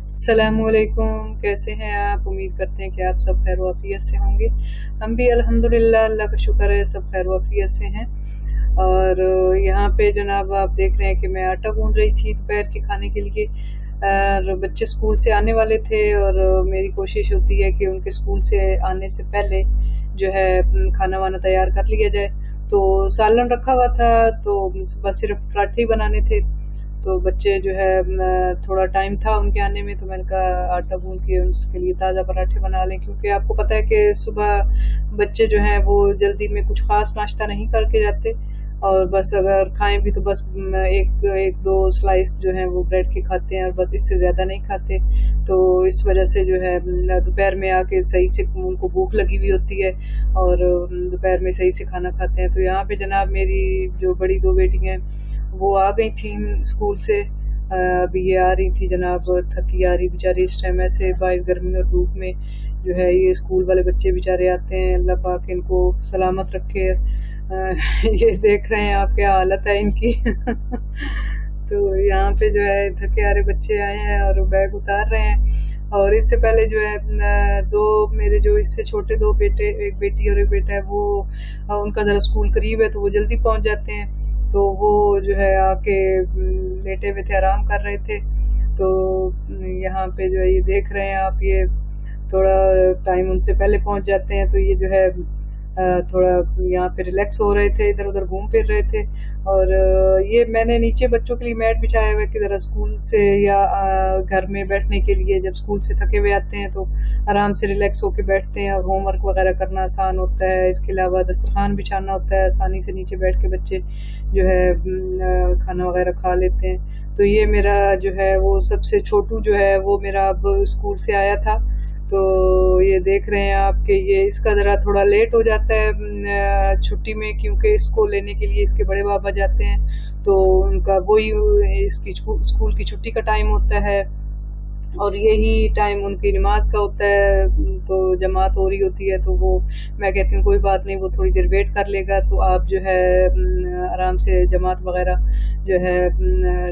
السلام علیکم، کیسے ہیں آپ؟ امید کرتے ہیں کہ آپ سب خیر و عافیت سے ہوں گے۔ ہم بھی الحمدللہ، اللہ کا شکر ہے، سب خیر و عافیت سے ہیں۔ اور یہاں پہ جناب آپ دیکھ رہے ہیں کہ میں آٹا گوندھ رہی تھی دوپہر کے کھانے کے لیے، اور بچے اسکول سے آنے والے تھے، اور میری کوشش ہوتی ہے کہ ان کے اسکول سے آنے سے پہلے جو ہے کھانا وانا تیار کر لیا جائے۔ تو سالن رکھا ہوا تھا، تو بس صرف پراٹھے ہی بنانے تھے۔ تو بچے جو ہے تھوڑا ٹائم تھا ان کے آنے میں، تو میں نے کہا آٹا گوندھ کے اس کے لیے تازہ پراٹھے بنا لیں، کیونکہ آپ کو پتہ ہے کہ صبح بچے جو ہیں وہ جلدی میں کچھ خاص ناشتہ نہیں کر کے جاتے، اور بس اگر کھائیں بھی تو بس ایک دو سلائس جو ہیں وہ بریڈ کے کھاتے ہیں، اور بس اس سے زیادہ نہیں کھاتے۔ تو اس وجہ سے جو ہے دوپہر میں آ کے صحیح سے ان کو بھوک لگی ہوئی ہوتی ہے، اور دوپہر میں صحیح سے کھانا کھاتے ہیں۔ تو یہاں پہ جناب میری جو بڑی دو بیٹی ہیں وہ آ گئی تھیں اسکول سے۔ ابھی یہ آ رہی تھی جناب، تھکی آ رہی بیچاری، اس ٹائم ایسے باہر گرمی اور دھوپ میں جو ہے یہ اسکول والے بچے بیچارے آتے ہیں، اللہ پاک ان کو سلامت رکھے۔ یہ دیکھ رہے ہیں آپ کیا حالت ہے ان کی۔ تو یہاں پہ جو ہے تھکے آرے بچے آئے ہیں اور بیگ اتار رہے ہیں، اور اس سے پہلے جو ہے دو میرے جو اس سے چھوٹے دو بیٹے، ایک بیٹی اور ایک بیٹا ہے، وہ ان کا ذرا اسکول قریب ہے تو وہ جلدی پہنچ جاتے ہیں، تو وہ جو ہے آ کے لیٹے ہوئے تھے، آرام کر رہے تھے۔ تو یہاں پہ جو ہے یہ دیکھ رہے ہیں آپ، یہ تھوڑا ٹائم ان سے پہلے پہنچ جاتے ہیں، تو یہ جو ہے تھوڑا یہاں پہ ریلیکس ہو رہے تھے، ادھر ادھر گھوم پھر رہے تھے۔ اور یہ میں نے نیچے بچوں کے لیے میٹ بچھایا ہوا ہے کہ ذرا اسکول سے یا گھر میں بیٹھنے کے لیے جب اسکول سے تھکے ہوئے آتے ہیں تو آرام سے ریلیکس ہو کے بیٹھتے ہیں، اور ہوم ورک وغیرہ کرنا آسان ہوتا ہے۔ اس کے علاوہ دسترخوان بچھانا ہوتا ہے، آسانی سے نیچے بیٹھ کے بچے جو ہے کھانا وغیرہ کھا لیتے ہیں۔ تو یہ میرا جو ہے وہ سب سے چھوٹو جو ہے وہ میرا اب اسکول سے آیا تھا، تو یہ دیکھ رہے ہیں آپ کہ یہ اس کا ذرا تھوڑا لیٹ ہو جاتا ہے چھٹی میں، کیونکہ اس کو لینے کے لیے اس کے بڑے بابا جاتے ہیں، تو ان کا وہی اس کی اسکول کی چھٹی کا ٹائم ہوتا ہے، اور یہی ٹائم ان کی نماز کا ہوتا ہے، تو جماعت ہو رہی ہوتی ہے، تو وہ میں کہتی ہوں کوئی بات نہیں، وہ تھوڑی دیر ویٹ کر لے گا، تو آپ جو ہے آرام سے جماعت وغیرہ جو ہے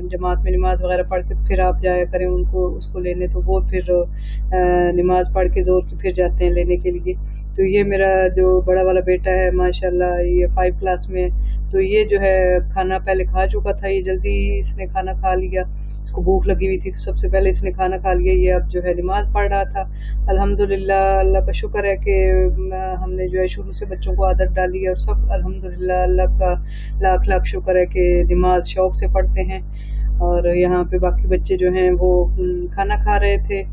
جماعت میں نماز وغیرہ پڑھ کے پھر آپ جایا کریں ان کو اس کو لینے۔ تو وہ پھر نماز پڑھ کے زور کی پھر جاتے ہیں لینے کے لیے۔ تو یہ میرا جو بڑا والا بیٹا ہے ماشاءاللہ، یہ 5 کلاس میں، تو یہ جو ہے کھانا پہلے کھا چکا تھا، یہ جلدی اس نے کھانا کھا لیا، اس کو بھوک لگی ہوئی تھی تو سب سے پہلے اس نے کھانا کھا لیا۔ یہ اب جو ہے نماز پڑھ رہا تھا۔ الحمدللہ اللہ کا شکر ہے کہ ہم نے جو ہے شروع سے بچوں کو عادت ڈالی ہے، اور سب الحمدللہ اللہ کا لاکھ لاکھ شکر ہے کہ نماز شوق سے پڑھتے ہیں۔ اور یہاں پہ باقی بچے جو ہیں وہ کھانا کھا رہے تھے،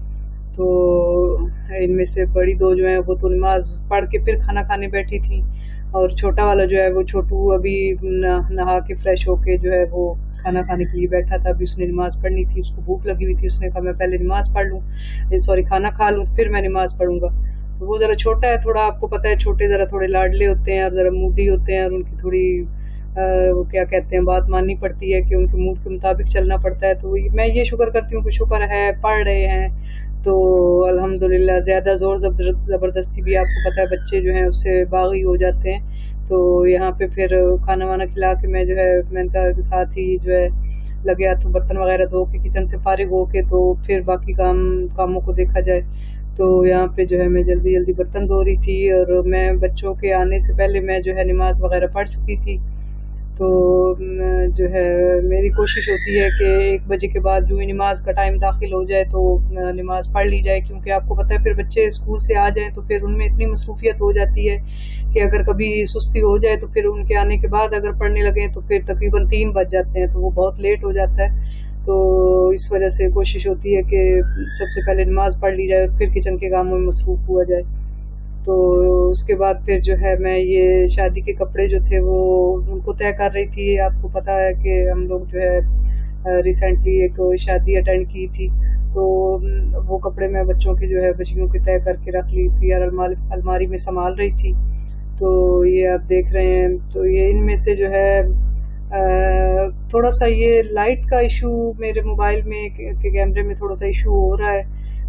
تو ان میں سے بڑی دو جو ہیں وہ تو نماز پڑھ کے پھر کھانا کھانے بیٹھی تھی، اور چھوٹا والا جو ہے وہ چھوٹو ابھی نہا کے فریش ہو کے جو ہے وہ کھانا کھانے کے لیے بیٹھا تھا۔ ابھی اس نے نماز پڑھنی تھی، اس کو بھوک لگی ہوئی تھی، اس نے کہا میں پہلے نماز پڑھ لوں، کھانا کھا لوں پھر میں نماز پڑھوں گا۔ تو وہ ذرا چھوٹا ہے تھوڑا، آپ کو پتہ ہے چھوٹے ذرا تھوڑے لاڈلے ہوتے ہیں اور ذرا موڈی ہوتے ہیں، اور ان کی تھوڑی وہ کیا کہتے ہیں بات ماننی پڑتی ہے کہ ان کے موڈ کے مطابق چلنا پڑتا ہے۔ تو میں یہ شکر کرتی ہوں کہ شکر ہے پڑھ رہے ہیں، تو الحمدللہ زیادہ زور زبردستی بھی آپ کو پتہ ہے بچے جو ہیں اس سے باغی ہو جاتے ہیں۔ تو یہاں پہ پھر کھانا وانا کھلا کے میں جو ہے میں نے کہا ساتھ ہی جو ہے لگے ہاتھوں برتن وغیرہ دھو کے کچن سے فارغ ہو کے تو پھر باقی کاموں کو دیکھا جائے۔ تو یہاں پہ جو ہے میں جلدی جلدی برتن دھو رہی تھی، اور میں بچوں کے آنے سے پہلے میں جو ہے نماز وغیرہ پڑھ چکی تھی۔ تو جو ہے میری کوشش ہوتی ہے کہ 1 بجے کے بعد جو ہی نماز کا ٹائم داخل ہو جائے تو نماز پڑھ لی جائے، کیونکہ آپ کو پتہ ہے پھر بچے اسکول سے آ جائیں تو پھر ان میں اتنی مصروفیت ہو جاتی ہے کہ اگر کبھی سستی ہو جائے تو پھر ان کے آنے کے بعد اگر پڑھنے لگیں تو پھر تقریباً 3 بج جاتے ہیں، تو وہ بہت لیٹ ہو جاتا ہے۔ تو اس وجہ سے کوشش ہوتی ہے کہ سب سے پہلے نماز پڑھ لی جائے اور پھر کچن کے کاموں میں مصروف ہوا جائے۔ تو اس کے بعد پھر جو ہے میں یہ شادی کے کپڑے جو تھے وہ ان کو طے کر رہی تھی۔ آپ کو پتہ ہے کہ ہم لوگ جو ہے ریسنٹلی ایک شادی اٹینڈ کی تھی، تو وہ کپڑے میں بچوں کے جو ہے بچیوں کے طے کر کے رکھ لی تھی اور الماری میں سنبھال رہی تھی۔ تو یہ آپ دیکھ رہے ہیں، تو یہ ان میں سے جو ہے تھوڑا سا یہ لائٹ کا ایشو میرے موبائل میں کہ کیمرے میں تھوڑا سا ایشو ہو رہا ہے،